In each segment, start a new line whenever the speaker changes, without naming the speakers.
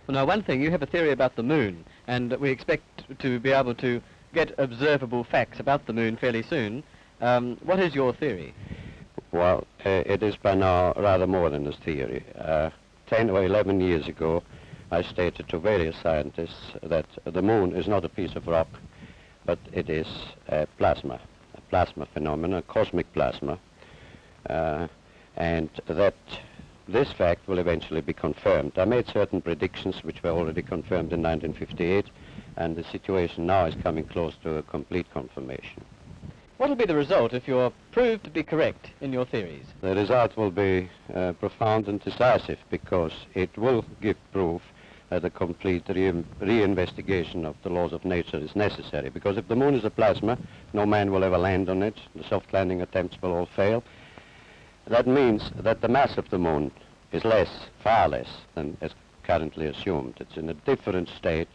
Well, now, one thing, you have a theory about the moon, and we expect to be able to get observable facts about the moon fairly soon. What is your theory?
Well, it is by now rather more than a theory. 10 or 11 years ago, I stated to various scientists that the moon is not a piece of rock, but it is a plasma phenomenon, cosmic plasma, and that this fact will eventually be confirmed. I made certain predictions which were already confirmed in 1958, and the situation now is coming close to a complete confirmation.
What will be the result if you're proved to be correct in your theories?
The result will be profound and decisive, because it will give proof that a complete reinvestigation of the laws of nature is necessary. Because if the moon is a plasma, no man will ever land on it. The soft landing attempts will all fail. That means that the mass of the moon is less, far less, than is currently assumed. It's in a different state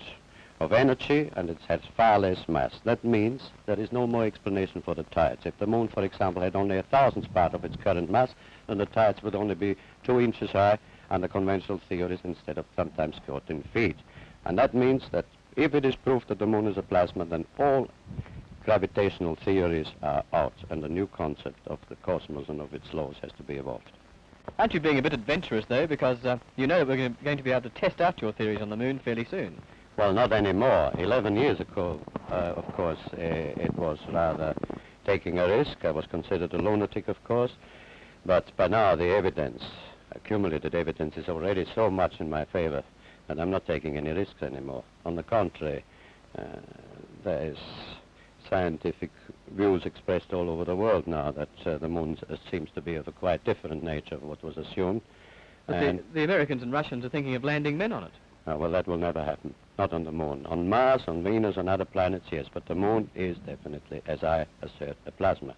of energy, and it has far less mass. That means there is no more explanation for the tides. If the moon, for example, had only 1,000th part of its current mass, then the tides would only be 2 inches high under conventional theories instead of sometimes 14 feet. And that means that if it is proved that the moon is a plasma, then all gravitational theories are out, and a new concept of the cosmos and of its laws has to be evolved.
Aren't you being a bit adventurous, though, because you know that we're going to be able to test out your theories on the moon fairly soon?
Well, not anymore. 11 years ago, of course, it was rather taking a risk. I was considered a lunatic, of course, but by now the evidence, accumulated evidence, is already so much in my favor that I'm not taking any risks anymore. On the contrary, there is scientific views expressed all over the world now that the moon seems to be of a quite different nature of what was assumed.
But the Americans and Russians are thinking of landing men on it.
Well, that will never happen. Not on the moon. On Mars, on Venus, on other planets, yes, but the moon is definitely, as I assert, a plasma.